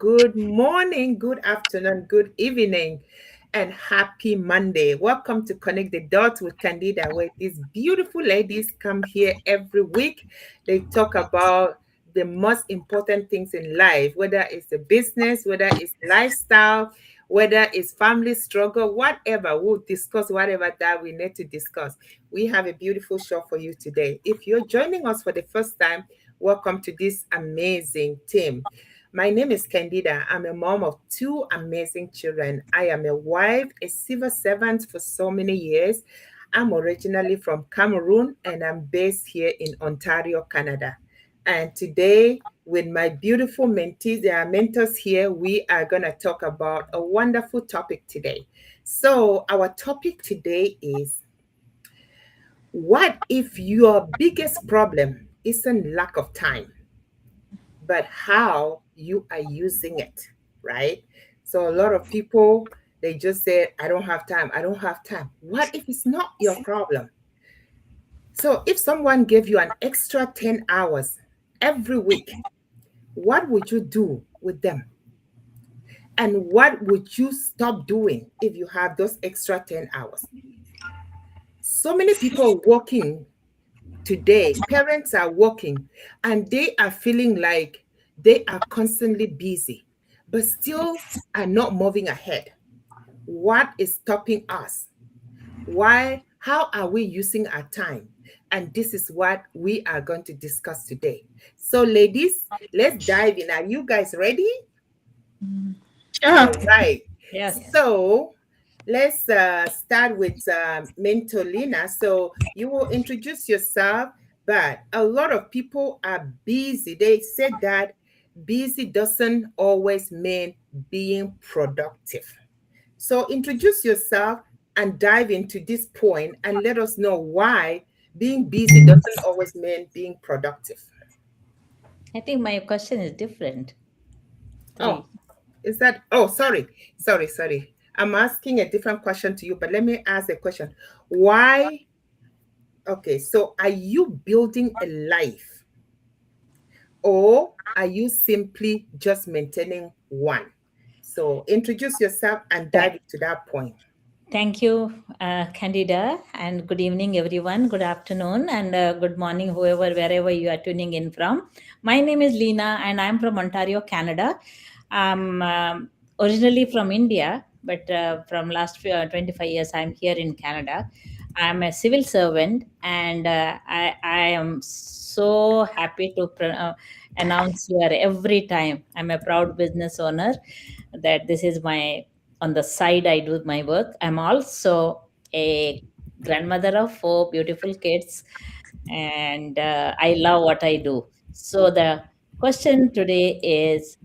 good morning, good afternoon, good evening, and happy Monday. Welcome to Connect the Dots with Candida, where these beautiful ladies come here every week. They talk about the most important things in life, whether it's the business, whether it's lifestyle, whether it's family struggle, whatever. We'll discuss whatever that we need to discuss. We have a beautiful show for you today. If you're joining us for the first time, welcome to this amazing team. My name is Candida. I'm a mom of two amazing children. I am a wife, a civil servant for so many years. I'm originally from Cameroon and I'm based here in Ontario, Canada. And today, with my beautiful mentees, there are mentors here, we are going to talk about a wonderful topic today. So, our topic today is, what if your biggest problem isn't lack of time, but how you are using it, right? So a lot of people, they just say, I don't have time. I don't have time. What if it's not your problem? So if someone gave you an extra 10 hours every week, what would you do with them? And what would you stop doing if you have those extra 10 hours? So many people working today, parents are working and they are feeling like they are constantly busy, but still are not moving ahead. What is stopping us? Why? How are we using our time? And this is what we are going to discuss today. So, ladies, let's dive in. Are you guys ready? Sure. All right. Yes. So, let's start with Mentolina. So, you will introduce yourself, but a lot of people are busy. They said that busy doesn't always mean being productive. So, introduce yourself and dive into this point and let us know why being busy doesn't always mean being productive. I think my question is different. Oh, Three. is that? Oh, sorry. I'm asking a different question to you, but let me ask a question. Why? Okay, so are you building a life or are you simply just maintaining one? So introduce yourself and Yeah. dive into that point. Thank you, Candida, and good evening, everyone. Good afternoon, and good morning, whoever, wherever you are tuning in from. My name is Leena, and I'm from Ontario, Canada. I'm originally from India, but from last 25 years, I'm here in Canada. I'm a civil servant, and I am so happy to announce here every time. I'm a proud business owner that this is my on the side I do my work. I'm also a grandmother of four beautiful kids, and I love what I do. So the question today is,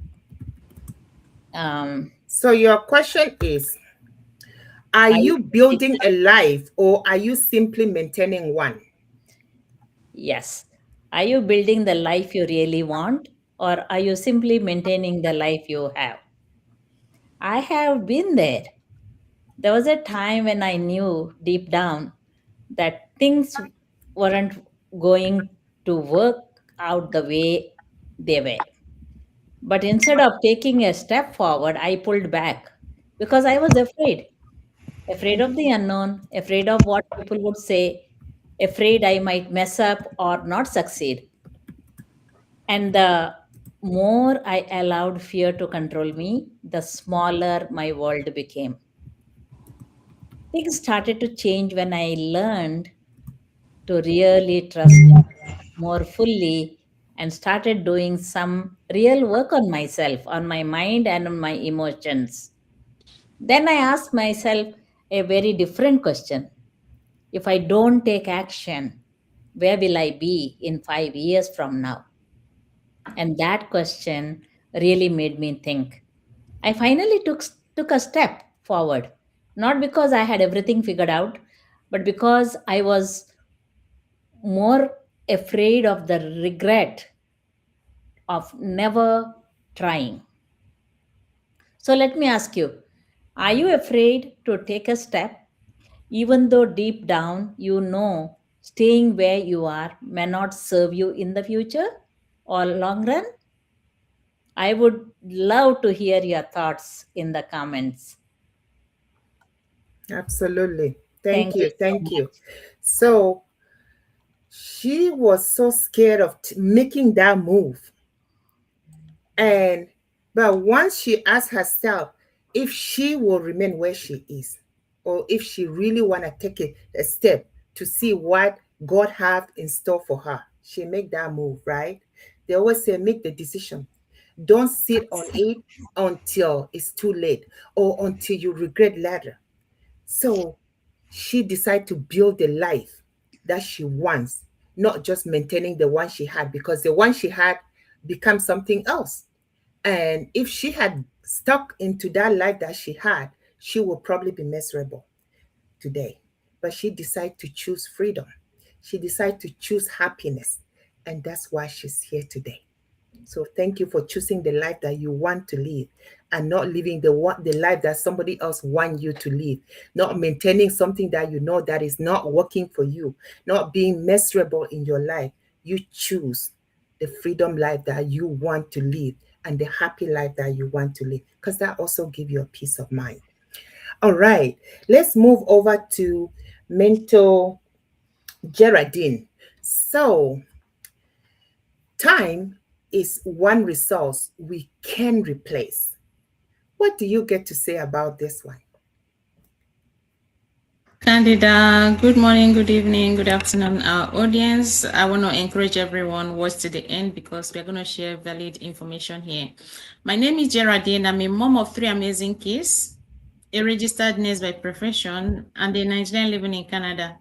um, So your question is, are are you you building a life or are you simply maintaining one? yes, are you building the life you really want, or are you simply maintaining the life you have? I have been there. There was a time when I knew deep down that things weren't going to work out the way they were. But instead of taking a step forward, I pulled back because I was afraid of the unknown, afraid of what people would say, afraid I might mess up or not succeed. And the more I allowed fear to control me, the smaller my world became. Things started to change when I learned to really trust more fully and started doing some real work on myself, on my mind, and on my emotions. Then I asked myself a very different question. If I don't take action, where will I be in 5 years from now? And that question really made me think. I finally took a step forward, not because I had everything figured out, but because I was more afraid of the regret of never trying. So let me ask you, are you afraid to take a step even though deep down you know staying where you are may not serve you in the future or long run? I would love to hear your thoughts in the comments. Absolutely. Thank Thank you you. so Thank you. much. So she was so scared of making that move. And but once she asked herself if she will remain where she is, or if she really want to take a step to see what God have in store for her, she make that move, right? They always say make the decision. Don't sit on it until it's too late or until you regret later. So she decided to build the life that she wants, not just maintaining the one she had, because the one she had become something else. And if she had stuck into that life that she had, she would probably be miserable today. But she decided to choose freedom. She decided to choose happiness. And that's why she's here today. So thank you for choosing the life that you want to live and not living the life that somebody else want you to live, not maintaining something that you know that is not working for you, not being miserable in your life. You choose the freedom life that you want to live and the happy life that you want to live, because that also give you a peace of mind. All right, let's move over to mentor Geraldine. So time is one resource we can replace. What do you get to say about this one? Candida, good morning, good evening, good afternoon, our audience. I want to encourage everyone watch to the end because we're going to share valid information here. My name is Geraldine. I'm a mom of 3 amazing kids, a registered nurse by profession, and a Nigerian living in Canada.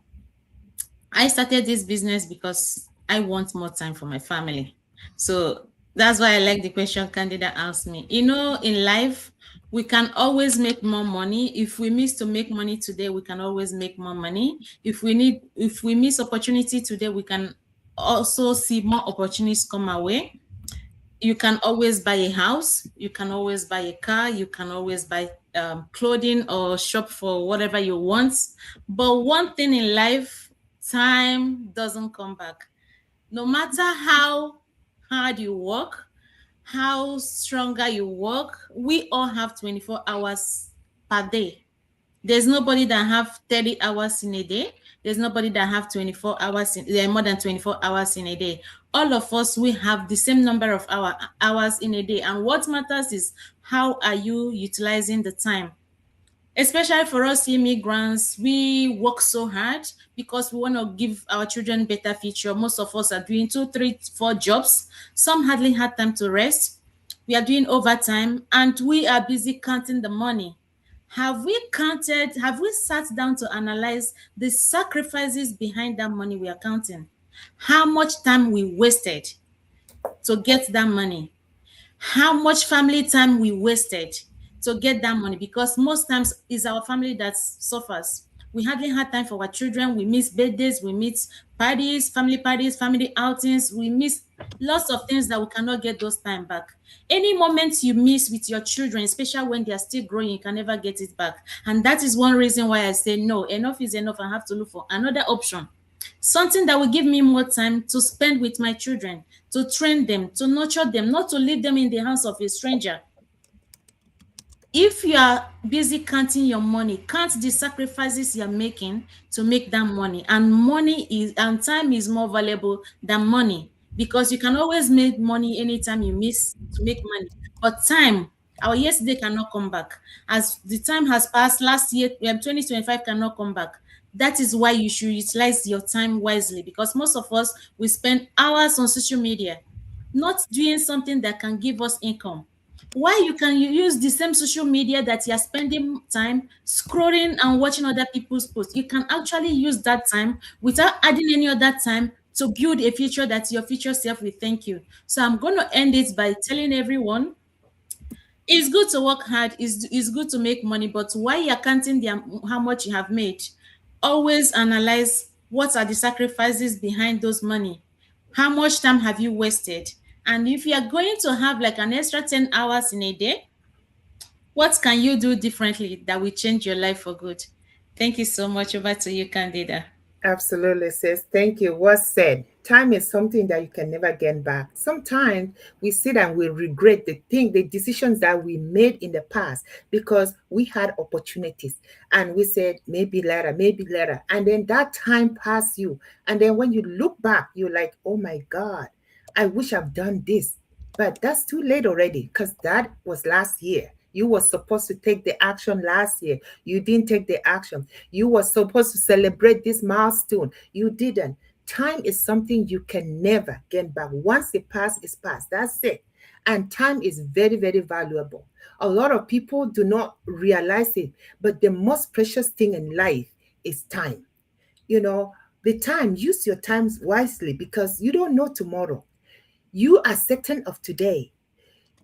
I started this business because I want more time for my family. So that's why I like the question Candida asked me. In life, we can always make more money. If we miss to make money today, we can always make more money. If we miss opportunity today, we can also see more opportunities come our way. You can always buy a house, you can always buy a car, you can always buy clothing or shop for whatever you want. But one thing in life, time doesn't come back. No matter how hard you work, how stronger you work, we all have 24 hours per day. There's nobody that have 30 hours in a day. There's nobody that have 24 hours more than 24 hours in a day. All of us, we have the same number of hours in a day. And what matters is how are you utilizing the time? Especially for us immigrants, we work so hard because we want to give our children better future. Most of us are doing 2, 3, 4 jobs. Some hardly had time to rest. We are doing overtime and we are busy counting the money. Have we sat down to analyze the sacrifices behind that money we are counting? How much time we wasted to get that money? How much family time we wasted to get that money? Because most times it's our family that suffers. We hardly had time for our children. We miss birthdays, we miss parties, family outings. We miss lots of things that we cannot get those time back. Any moment you miss with your children, especially when they are still growing, you can never get it back. And that is one reason why I say no, enough is enough. I have to look for another option, something that will give me more time to spend with my children, to train them, to nurture them, not to leave them in the hands of a stranger. If you are busy counting your money, count the sacrifices you're making to make that money. And time is more valuable than money, because you can always make money anytime you miss to make money. But time, our yesterday cannot come back. As the time has passed, last year, 2025 cannot come back. That is why you should utilize your time wisely, because most of us, we spend hours on social media, not doing something that can give us income. Why you use the same social media that you're spending time scrolling and watching other people's posts? You can actually use that time without adding any other time to build a future that your future self will thank you. So I'm going to end it by telling everyone it's good to work hard, it's good to make money, but while you're counting how much you have made, always analyze what are the sacrifices behind those money. How much time have you wasted? And if you are going to have like an extra 10 hours in a day, what can you do differently that will change your life for good? Thank you so much. Over to you, Candida. Absolutely, sis. Thank you. Well said. Time is something that you can never get back. Sometimes we sit and we regret the decisions that we made in the past because we had opportunities and we said maybe later. And then that time passed you. And then when you look back, you're like, oh my God, I wish I've done this. But that's too late already because that was last year. You were supposed to take the action last year. You didn't take the action. You were supposed to celebrate this milestone. You didn't. Time is something you can never get back. Once it passed, it's passed. That's it. And time is very, very valuable. A lot of people do not realize it, but the most precious thing in life is time. You know, the time, use your times wisely because you don't know tomorrow. You are certain of today.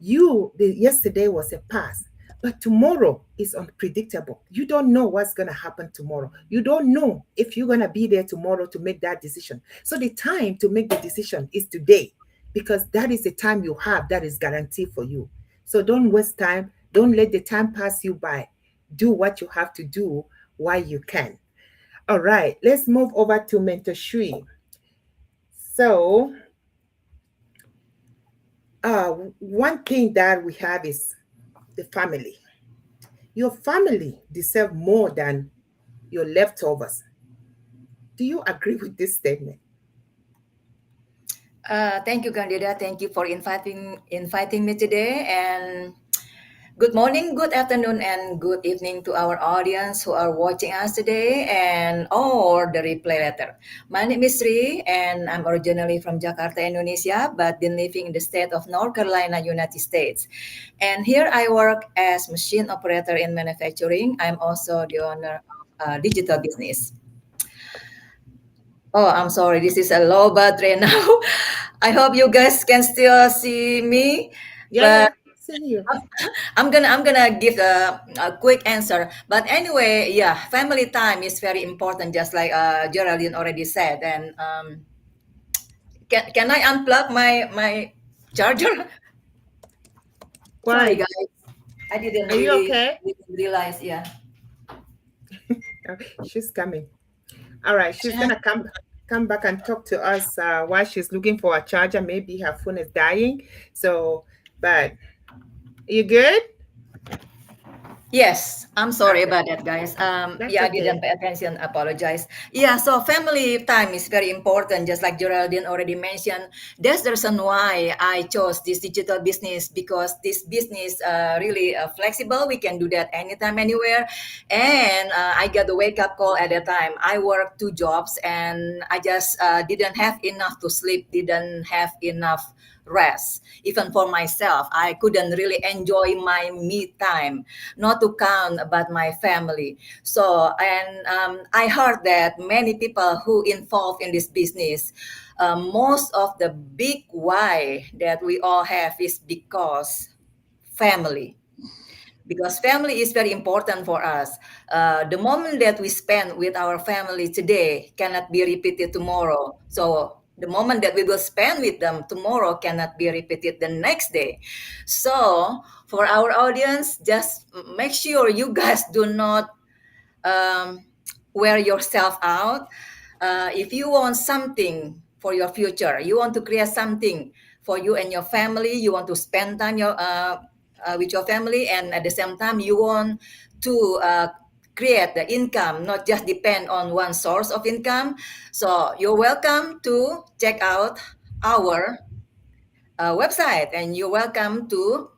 The yesterday was a past, but tomorrow is unpredictable. You don't know what's going to happen tomorrow. You don't know if you're going to be there tomorrow to make that decision. So the time to make the decision is today because that is the time you have that is guaranteed for you. So don't waste time. Don't let the time pass you by. Do what you have to do while you can. All right, let's move over to Mentor Shui. So one thing that we have is the family. Your family deserve more than your leftovers. Do you agree with this statement? Thank you, Candida. Thank you for inviting me today. And good morning, good afternoon, and good evening to our audience who are watching us today and or the replay later. My name is Sri, and I'm originally from Jakarta, Indonesia, but been living in the state of North Carolina, United States. And here I work as machine operator in manufacturing. I'm also the owner of a digital business. Oh, I'm sorry. This is a low battery now. I hope you guys can still see me, Yeah, but see you. I'm gonna give a quick answer. But anyway, yeah, family time is very important, just like Geraldine already said. And can I unplug my charger? Sorry, Why? guys. I didn't Are you really okay? didn't realize. Yeah. Oh, she's coming. All right, she's gonna come back and talk to us while she's looking for a charger. Maybe her phone is dying. So, but you good? Yes, I'm sorry Okay, about that, guys. that's Yeah, I didn't okay. pay attention. Apologize. Yeah, so family time is very important, just like Geraldine already mentioned. That's the reason why I chose this digital business because this business really flexible. We can do that anytime, anywhere. And I got the wake up call at that time. I worked 2 jobs, and I just didn't have enough to sleep. Didn't have enough rest. Even for myself, I couldn't really enjoy my me time, not to count about my family. So, and I heard that many people who involved in this business, most of the big why that we all have is because family. Because family is very important for us. The moment that we spend with our family today cannot be repeated tomorrow. So the moment that we will spend with them tomorrow cannot be repeated the next day. So for our audience, just make sure you guys do not um, wear yourself out. If you want something for your future, you want to create something for you and your family, you want to spend time with your family, and at the same time, you want to create the income, not just depend on one source of income. So you're welcome to check out our website, and you're welcome to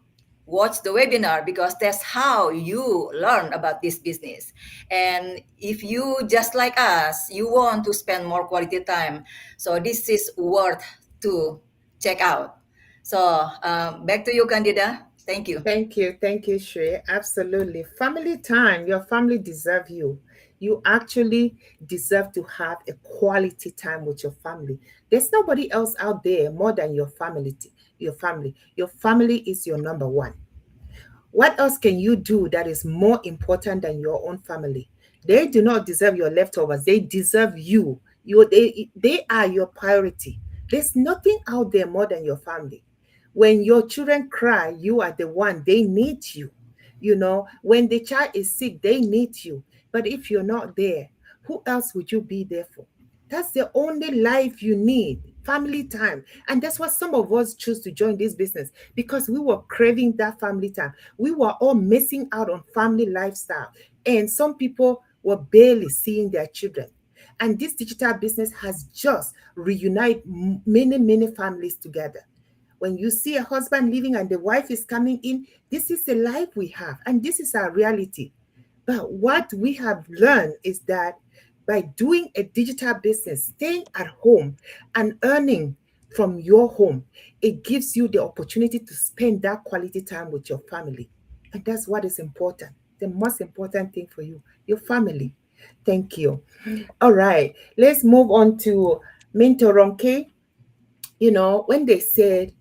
watch the webinar because that's how you learn about this business. And if you just like us, you want to spend more quality time, so this is worth to check out. So back to you, Candida. Thank you. Thank you, Shri. Absolutely. Family time. Your family deserve you. You actually deserve to have a quality time with your family. There's nobody else out there more than your family. Your family. Your family is your number one. What else can you do that is more important than your own family? They do not deserve your leftovers. They deserve you. They are your priority. There's nothing out there more than your family. When your children cry, you are the one. They need you. You know, when the child is sick, they need you. But if you're not there, who else would you be there for? That's the only life you need, family time. And that's what some of us choose to join this business, because we were craving that family time. We were all missing out on family lifestyle. And some people were barely seeing their children. And this digital business has just reunited many, many families together. When you see a husband leaving and the wife is coming in, this is the life we have, and this is our reality. But what we have learned is that by doing a digital business, staying at home and earning from your home, it gives you the opportunity to spend that quality time with your family. And that's what is important. The most important thing for you, your family. Thank you. All right, let's move on to Minto Ronke. When they said,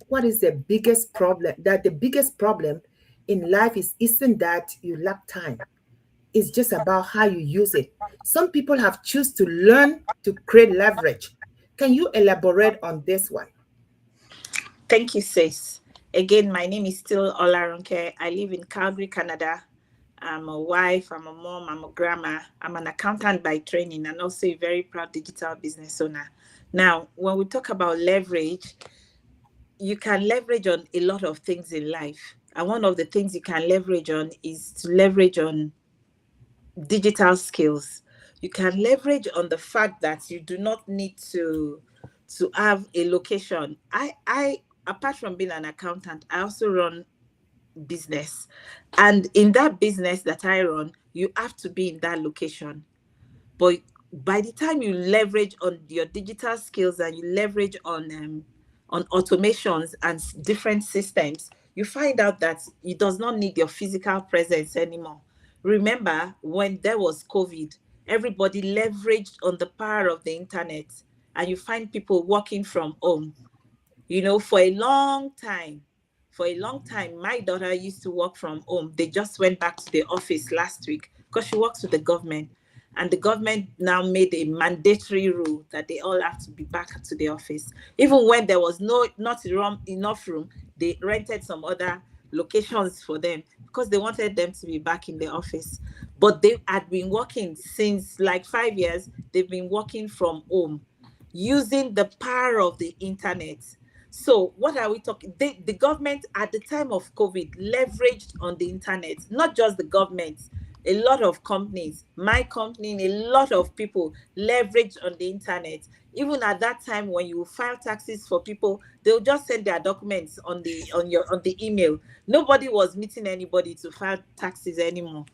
what is the biggest problem? That the biggest problem in life isn't that you lack time. It's just about how you use it. Some people have choose to learn to create leverage. Can you elaborate on this one? Thank you, sis. Again, my name is still Olaronke. I live in Calgary, Canada. I'm a wife, I'm a mom, I'm a grandma. I'm an accountant by training and also a very proud digital business owner. Now, when we talk about leverage, you can leverage on a lot of things in life. And one of the things you can leverage on is to leverage on digital skills. You can leverage on the fact that you do not need to have a location. I apart from being an accountant, I also run business. And in that business that I run, you have to be in that location. But by the time you leverage on your digital skills and you leverage on automations and different systems, you find out that it does not need your physical presence anymore. Remember, when there was COVID, everybody leveraged on the power of the internet, and you find people working from home. For a long time, my daughter used to work from home. They just went back to the office last week because she works with the government. And the government now made a mandatory rule that they all have to be back to the office. Even when there was not enough room, they rented some other locations for them because they wanted them to be back in the office. But they had been working since like 5 years. They've been working from home using the power of the internet. So what are we talking? The government at the time of COVID leveraged on the internet, not just the government. A lot of companies, my company, a lot of people leveraged on the internet. Even at that time, when you file taxes for people, they'll just send their documents on the email. Nobody was meeting anybody to file taxes anymore.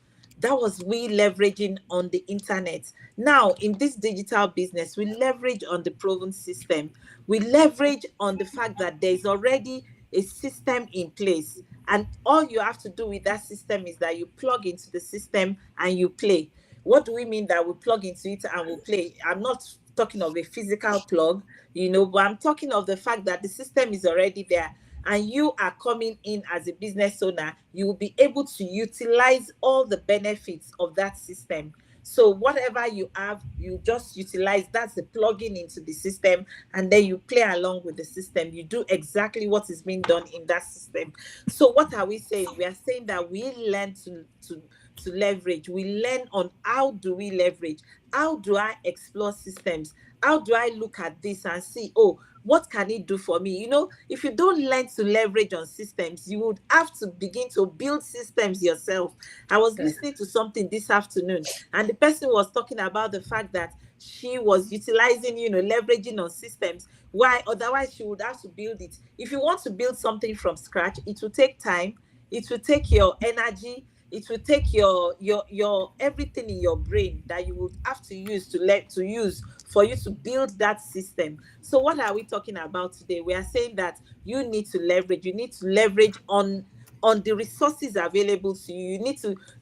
That was we leveraging on the internet. Now, in this digital business, we leverage on the proven system. We leverage on the fact that there's already a system in place. And all you have to do with that system is that you plug into the system and you play. What do we mean that we plug into it and we play? I'm not talking of a physical plug, but I'm talking of the fact that the system is already there and you are coming in as a business owner. You will be able to utilize all the benefits of that system. So whatever you have, you just utilize. That's the plugging into the system, and then you play along with the system. You do exactly what is being done in that system. So what are we saying? We are saying that we learn to leverage. We learn on how do we leverage? How do I explore systems? How do I look at this and see, oh, what can it do for me? If you don't learn to leverage on systems, you would have to begin to build systems yourself. I was listening to something this afternoon, and the person was talking about the fact that she was utilizing, leveraging on systems. Why? Otherwise, she would have to build it. If you want to build something from scratch, it will take time. It will take your energy. It will take your everything in your brain that you would have to use to use for you to build that system. So what are we talking about today? We are saying that you need to leverage. You need to leverage on the resources available to you.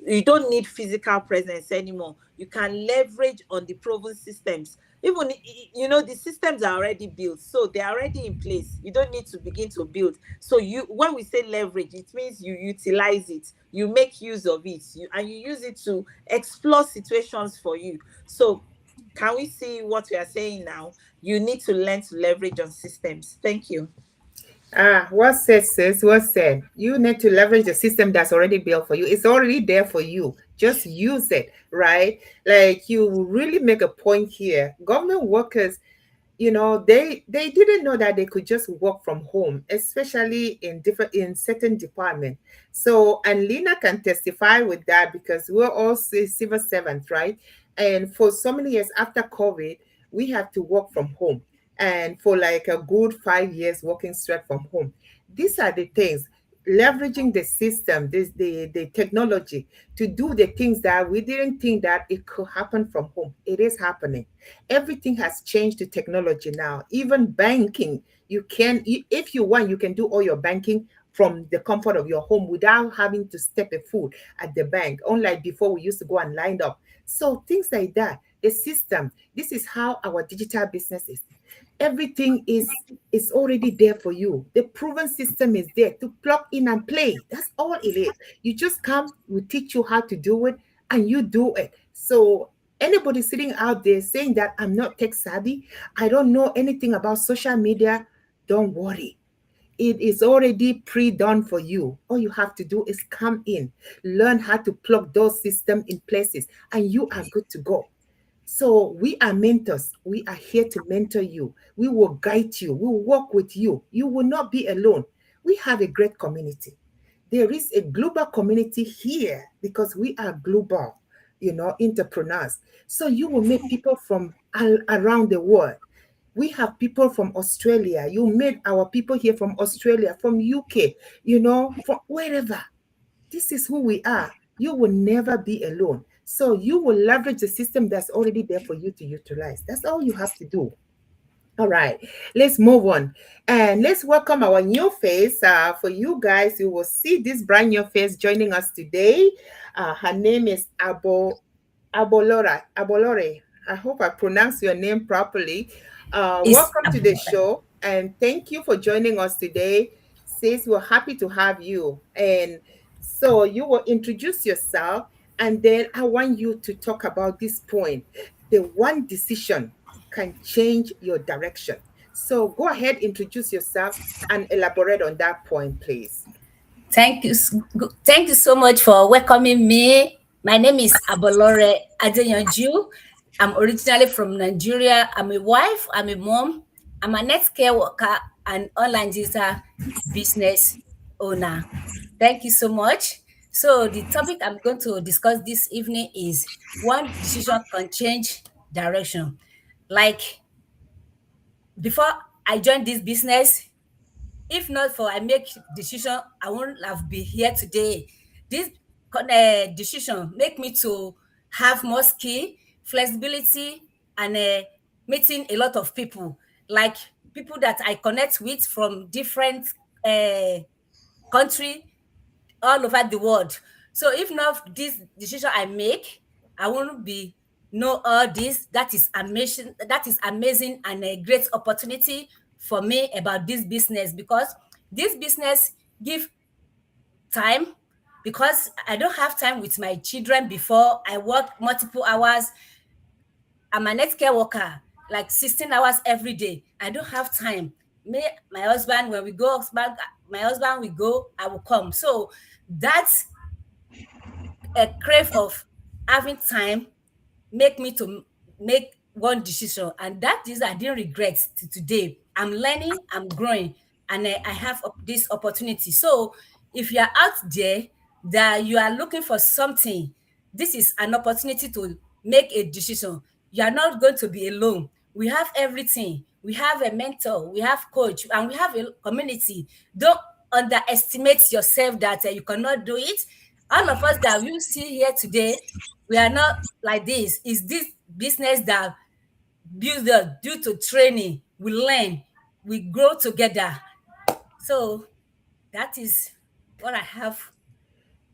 You don't need physical presence anymore. You can leverage on the proven systems. Even the systems are already built, so they're already in place. You don't need to begin to build. So when we say leverage, it means you utilize it, you make use of it, and you use it to explore situations for you. So can we see what we are saying now? You need to learn to leverage on systems. Thank you. What said, sis? What said? You need to leverage the system that's already built for you. It's already there for you. Just use it, right? Like you really make a point here. Government workers, they didn't know that they could just work from home, especially in certain department. So, and Lena can testify with that because we're all civil servants, right? And for so many years after COVID, we have to work from home, and for like a good 5 years working straight from home. These are the things, leveraging the system, the technology to do the things that we didn't think that it could happen from home. It is happening. Everything has changed to technology now. Even banking, if you want, you can do all your banking from the comfort of your home without having to step a foot at the bank. Unlike before, we used to go and line up. So things like that, the system. This is how our digital business is. Everything is already there for you. The proven system is there to plug in and play. That's all it is. You just come, we teach you how to do it, and you do it. So anybody sitting out there saying that I'm not tech savvy, I don't know anything about social media, don't worry. It is already pre-done for you. All you have to do is come in, learn how to plug those systems in places, and you are good to go. So we are mentors. We are here to mentor you. We will guide you. We will work with you. You will not be alone. We have a great community. There is a global community here because we are global, entrepreneurs. So you will meet people from all around the world. We have people from Australia. You meet our people here from Australia, from UK, from wherever. This is who we are. You will never be alone. So you will leverage the system that's already there for you to utilize. That's all you have to do. All right, let's move on and let's welcome our new face. For you guys, you will see this brand new face joining us today. Her name is Abolore. I hope I pronounced your name properly. It's Welcome to the show and thank you for joining us today. Sis, we're happy to have you. And so you will introduce yourself, and then I want you to talk about this point. The one decision can change your direction. So go ahead, introduce yourself and elaborate on that point, please. thank you, thank you so much for welcoming me. My name is Abolore Adeyanju. I'm originally from Nigeria. I'm a wife. I'm a mom. I'm a net care worker and online digital business owner. Thank you so much. So the topic I'm going to discuss this evening is one decision can change direction. Like before I joined this business, if not for I make decision, I won't have been here today. This decision make me to have more skill, flexibility, and meeting a lot of people, like people that I connect with from different country all over the world. So if not this decision I make, I won't be know all this. That is amazing. That is amazing and a great opportunity for me about this business, because this business give time, because I don't have time with my children. Before I work multiple hours. I'm a net care worker, like 16 hours every day. I don't have time. Me, my husband, when we go back, my husband will go, I will come. So that's a crave of having time make me to make one decision, and that is I didn't regret to today. I'm learning, I'm growing, and I have this opportunity. So if you are out there that you are looking for something, this is an opportunity to make a decision. You are not going to be alone. We have everything. We have a mentor, we have coach, and we have a community. Don't underestimate yourself that you cannot do it. All of us that you see here today, we are not like this. Is this business that builds us due to training? We learn, we grow together. So that is what I have.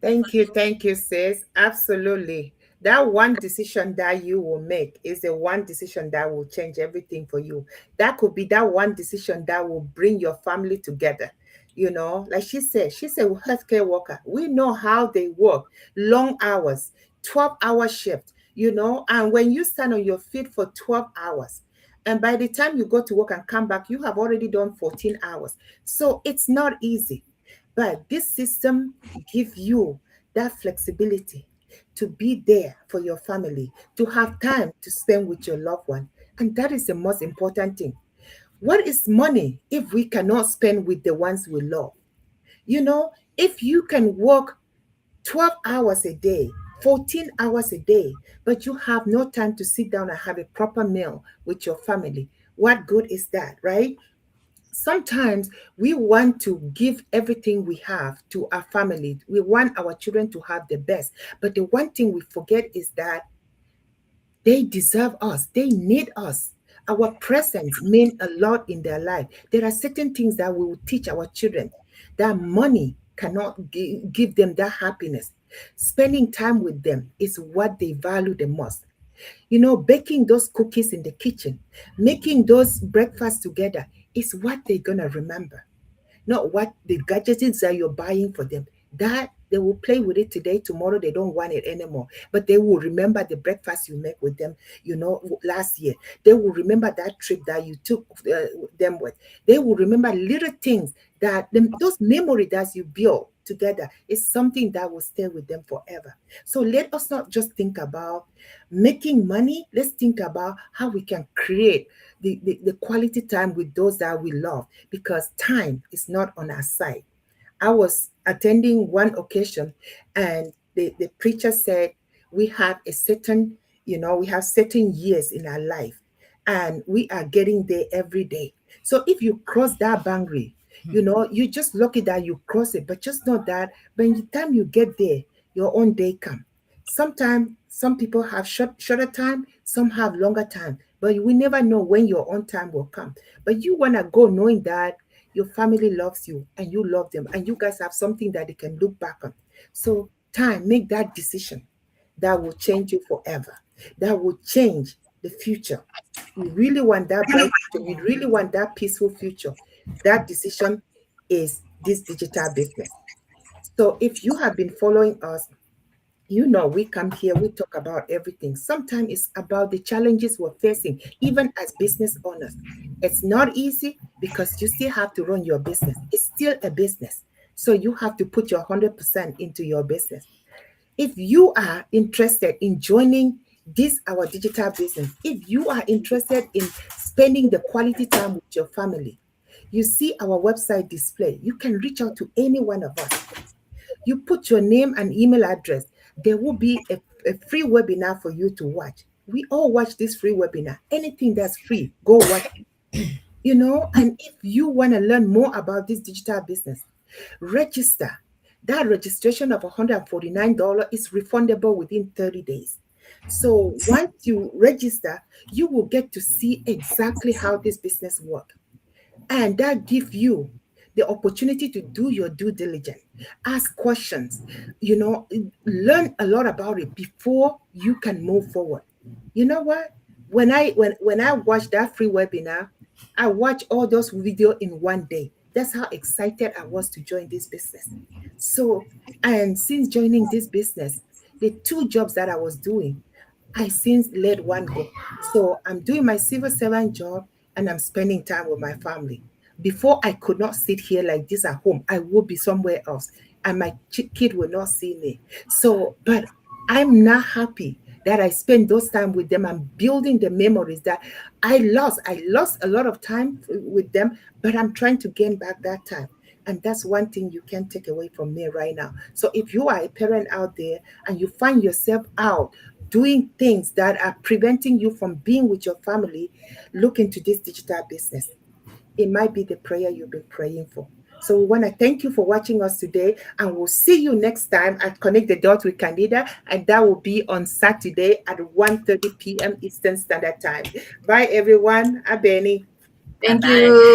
Thank you, sis. Absolutely. That one decision that you will make is the one decision that will change everything for you. That could be that one decision that will bring your family together. Like she's a healthcare worker. We know how they work, long hours, 12-hour shift, and when you stand on your feet for 12 hours, And by the time you go to work and come back, you have already done 14 hours. So it's not easy. But this system gives you that flexibility to be there for your family, to have time to spend with your loved one. And that is the most important thing. What is money if we cannot spend with the ones we love? If you can work 12 hours a day, 14 hours a day, but you have no time to sit down and have a proper meal with your family, what good is that, right? Sometimes we want to give everything we have to our family. We want our children to have the best. But the one thing we forget is that they deserve us, they need us. Our presence means a lot in their life. There are certain things that we will teach our children that money cannot give them that happiness. Spending time with them is what they value the most. Baking those cookies in the kitchen, making those breakfasts together is what they're going to remember, not what the gadgets that you're buying for them. That they will play with it today, tomorrow they don't want it anymore. But they will remember the breakfast you make with them, last year. They will remember that trip that you took them with. They will remember little things those memories that you build together is something that will stay with them forever. So let us not just think about making money. Let's think about how we can create the quality time with those that we love, because time is not on our side. I was attending one occasion and the preacher said we have we have certain years in our life and we are getting there every day. So if you cross that boundary, you just lucky that you cross it, but just know that by the time you get there, your own day come. Sometimes some people have shorter time, some have longer time, but we never know when your own time will come. But you want to go knowing that your family loves you and you love them and you guys have something that they can look back on. So make that decision that will change you forever, that will change the future. We really want that bright future. We really want that peaceful future. That decision is this digital business. So if you have been following us, we come here, we talk about everything. Sometimes it's about the challenges we're facing, even as business owners. It's not easy because you still have to run your business. It's still a business. So you have to put your 100% into your business. If you are interested in joining our digital business, if you are interested in spending the quality time with your family, you see our website display. You can reach out to any one of us. You put your name and email address. There will be a free webinar for you to watch. We all watch this free webinar. Anything that's free, go watch it. And if you want to learn more about this digital business, register. That registration of $149 is refundable within 30 days. So once you register, you will get to see exactly how this business works. And that gives you the opportunity to do your due diligence, ask questions, learn a lot about it before you can move forward. You know what? When I watched that free webinar, I watched all those videos in one day. That's how excited I was to join this business. So, and since joining this business, the 2 jobs that I was doing, I since let one go. So I'm doing my civil servant job and I'm spending time with my family. Before, I could not sit here like this at home. I would be somewhere else and my kid will not see me. So, but I'm not happy that I spend those time with them and building the memories that I lost. I lost a lot of time with them, but I'm trying to gain back that time. And that's one thing you can't take away from me right now. So if you are a parent out there and you find yourself out doing things that are preventing you from being with your family, look into this digital business. It might be the prayer you've been praying for. So we want to thank you for watching us today, and we'll see you next time at Connect the Dots with Candida, and that will be on Saturday at 1:30 p.m. Eastern Standard Time. Bye, everyone. Abeni. Thank Bye-bye. you.